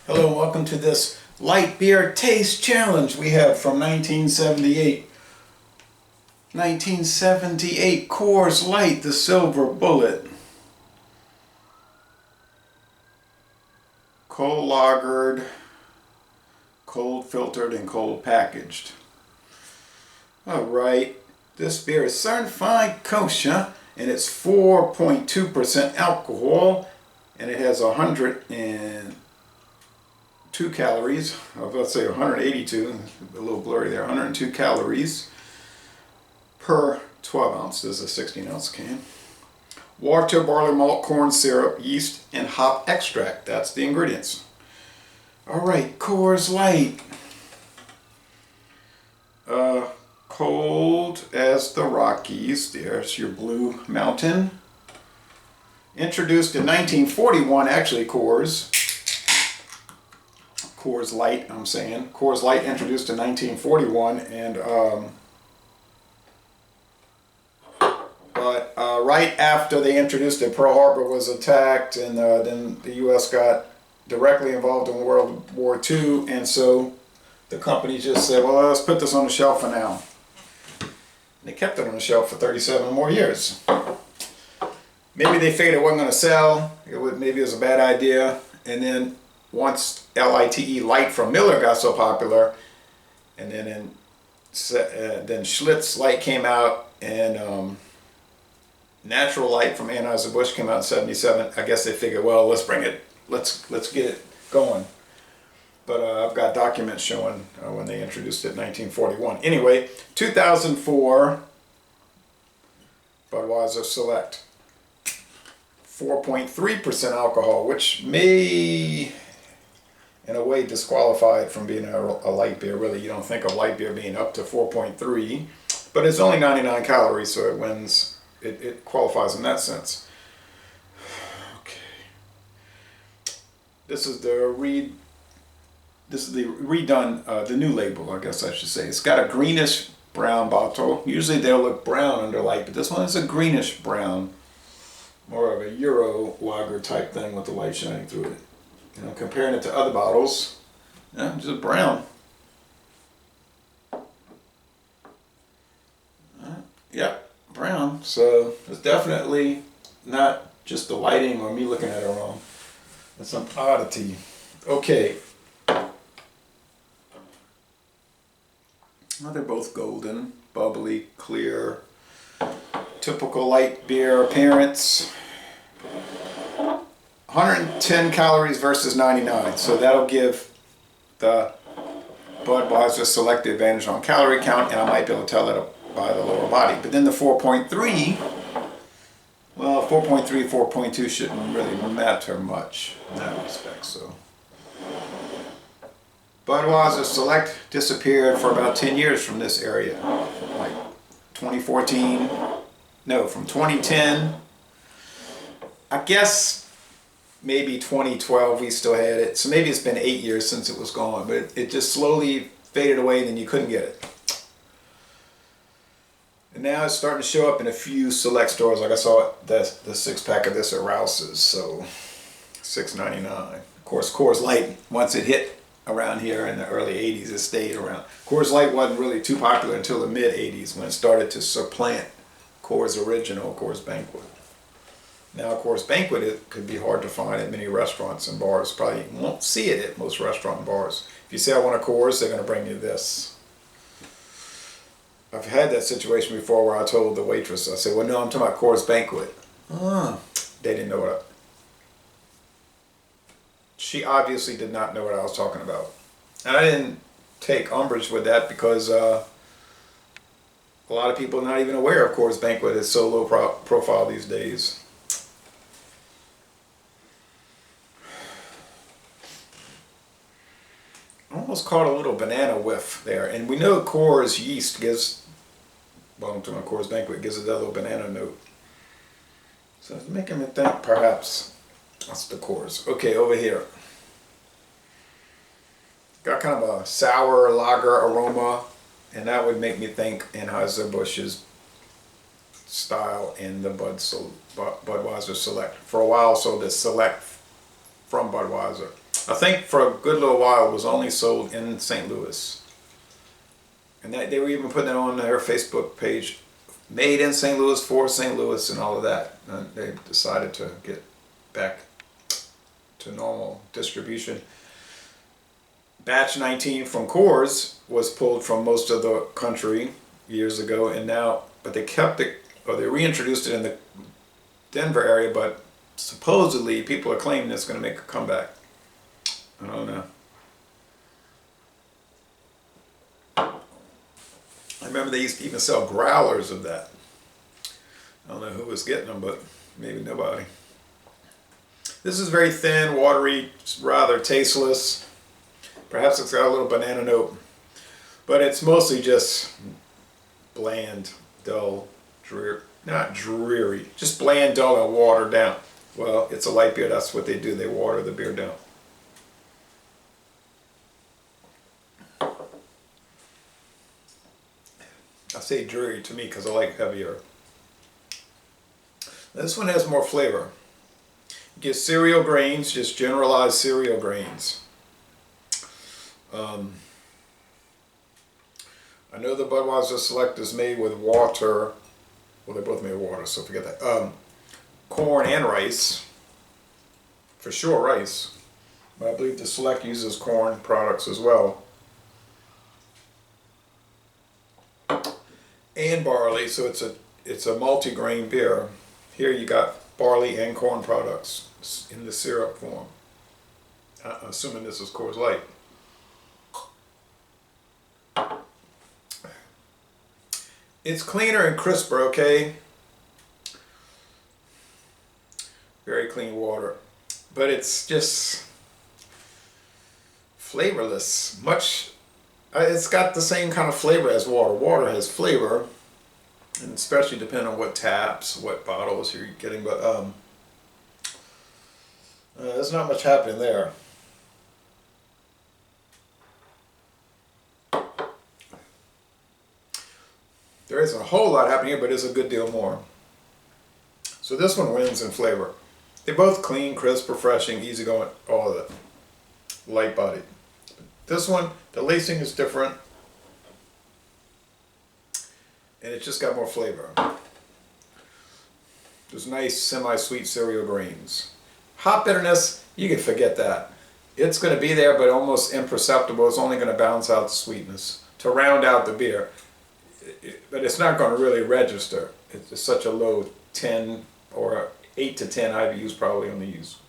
Hello, welcome to this light beer taste challenge we have from 1978. 1978 Coors Light, the silver bullet. Cold lagered, cold filtered, and cold packaged. Alright, this beer is certified kosher and it's 4.2% alcohol and it has 102 calories. I was about to say 182, a little blurry there, 102 calories per 12 ounce. This is a 16 ounce can. Water, barley malt, corn syrup, yeast, and hop extract. That's the ingredients. Alright, Coors Light. Cold as the Rockies. There's your Blue Mountain. Introduced in 1941, actually Coors Light, I'm saying. Coors Light introduced in 1941, and right after they introduced it, Pearl Harbor was attacked, and then the U.S. got directly involved in World War II, and so the company just said, well, let's put this on the shelf for now. And they kept it on the shelf for 37 more years. Maybe they figured it wasn't going to sell. Maybe it was a bad idea. And then once LITE, Light from Miller, got so popular, and then Schlitz Light came out, and Natural Light from Anheuser-Busch came out in '77. I guess they figured, well, let's bring it, let's get it going. But I've got documents showing when they introduced it in 1941. Anyway, 2004 Budweiser Select. 4.3% alcohol, which may, in a way, disqualify it from being a light beer. Really, you don't think of light beer being up to 4.3, but it's only 99 calories, so it wins. It qualifies in that sense. Okay. This is the redone, the new label, I guess I should say. It's got a greenish brown bottle. Usually they'll look brown under light, but this one is a greenish brown. More of a Euro lager type thing with the light shining through it. You know, comparing it to other bottles, yeah, just brown. Yep, brown. So it's definitely not just the lighting or me looking at it wrong. It's some oddity. Okay. Well, they're both golden, bubbly, clear. Typical light beer appearance. 110 calories versus 99, so that'll give the Budweiser Select the advantage on calorie count, and I might be able to tell that by the lower body. But then the 4.3, well, 4.3, 4.2 shouldn't really matter much in that respect. So Budweiser Select disappeared for about 10 years from this area, like 2014. No, from 2010, I guess maybe 2012 we still had it. So maybe it's been 8 years since it was gone, but it just slowly faded away and then you couldn't get it. And now it's starting to show up in a few select stores. Like I saw the 6-pack of this at Rouse's, so $6.99. Of course, Coors Light, once it hit around here in the early 80s, it stayed around. Coors Light wasn't really too popular until the mid 80s when it started to supplant Coors Original, Coors Banquet. Now, Coors Banquet, it could be hard to find at many restaurants and bars. Probably won't see it at most restaurant and bars. If you say I want a Coors, they're going to bring you this. I've had that situation before where I told the waitress, I said, well, no, I'm talking about Coors Banquet. They didn't know what she obviously did not know what I was talking about. And I didn't take umbrage with that because a lot of people are not even aware of Coors Banquet. It's so low profile these days. Almost caught a little banana whiff there. And we know Coors yeast gives, well, I'm talking about Coors Banquet, gives it that little banana note. So it's making me think perhaps that's the Coors. Okay, over here. Got kind of a sour lager aroma, and that would make me think Anheuser-Busch's style in the Budweiser Select. For a while, sold this Select from Budweiser. I think for a good little while it was only sold in St. Louis. And that, they were even putting it on their Facebook page, made in St. Louis for St. Louis and all of that. And they decided to get back to normal distribution. Batch 19 from Coors was pulled from most of the country years ago, and now, but they kept it, or they reintroduced it in the Denver area, but supposedly people are claiming it's going to make a comeback. I don't know. I remember they used to even sell growlers of that. I don't know who was getting them, but maybe nobody. This is very thin, watery, rather tasteless. Perhaps it's got a little banana note, but it's mostly just bland, dull, dreary. Not dreary, just bland, dull, and watered down. Well, it's a light beer, that's what they do. They water the beer down. I say dreary to me because I like heavier. This one has more flavor. You get cereal grains, just generalized cereal grains. I know the Budweiser Select is made with water. Well, they're both made with water, so forget that. Corn and rice. For sure rice. But I believe the Select uses corn products as well. And barley, so it's a multi-grain beer. Here you got barley and corn products in the syrup form. Assuming this is Coors Light. It's cleaner and crisper, okay? Very clean water. But it's just flavorless. It's got the same kind of flavor as water. Water has flavor, and especially depending on what taps, what bottles you're getting, but there's not much happening there. There isn't a whole lot happening here, but it's a good deal more. So this one wins in flavor. They're both clean, crisp, refreshing, easygoing, all of it. Light bodied. This one, the lacing is different, and it's just got more flavor. There's nice semi-sweet cereal grains. Hop bitterness, you can forget that. It's going to be there, but almost imperceptible. It's only going to balance out the sweetness to round out the beer. But it's not going to really register. It's such a low 10 or 8 to 10 IBUs probably on the use.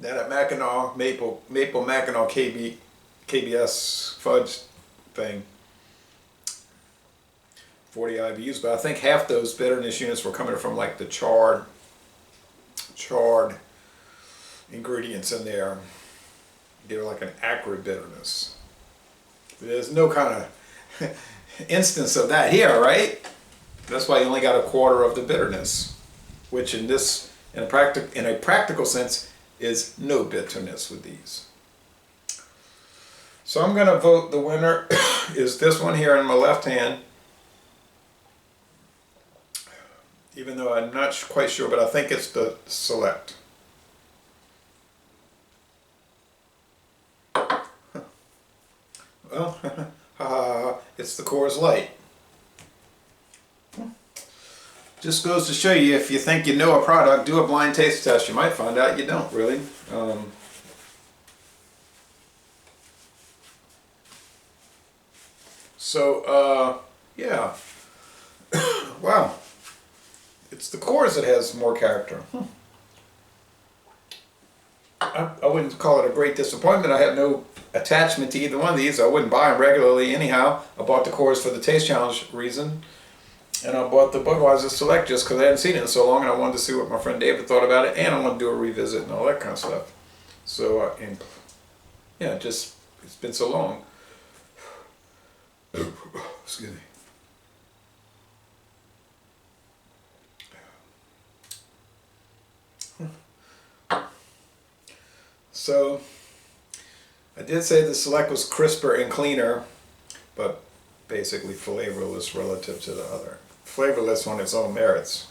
That Mackinac, Maple Mackinac KBS fudge thing, 40 IBUs, but I think half those bitterness units were coming from like the charred ingredients in there. They were like an acrid bitterness. There's no kind of instance of that here, right? That's why you only got a quarter of the bitterness, which in a practical sense is no bitterness with these. So I'm going to vote the winner is this one here in my left hand, even though I'm not quite sure, but I think it's the Select. Well, it's the Coors Light. Just goes to show you, if you think you know a product, do a blind taste test. You might find out you don't really. Yeah. Wow. It's the Coors that has more character. I wouldn't call it a great disappointment. I have no attachment to either one of these. I wouldn't buy them regularly anyhow. I bought the Coors for the taste challenge reason. And I bought the Budweiser Select just because I hadn't seen it in so long, and I wanted to see what my friend David thought about it, and I wanted to do a revisit and all that kind of stuff. So, yeah, just, it's been so long. Excuse me. So, I did say the Select was crisper and cleaner, but basically flavorless relative to the other. Flavorless on its own merits,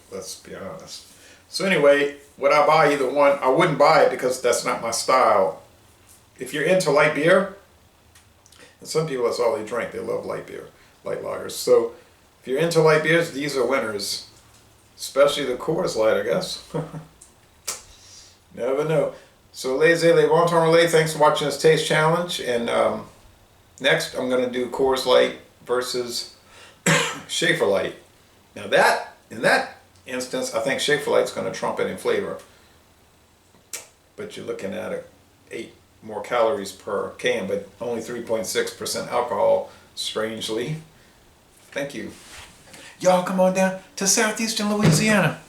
let's be honest. So anyway, would I buy either one? I wouldn't buy it because that's not my style. If you're into light beer, and some people, that's all they drink. They love light beer, light lagers. So if you're into light beers, these are winners. Especially the Coors Light, I guess. Never know. So, les bon temps relais. Thanks for watching this taste challenge. And next, I'm going to do Coors Light versus Schaefer Light. Now in that instance, I think Schaefer Light's going to trump it in flavor. But you're looking at 8 more calories per can, but only 3.6% alcohol, strangely. Thank you. Y'all come on down to southeastern Louisiana.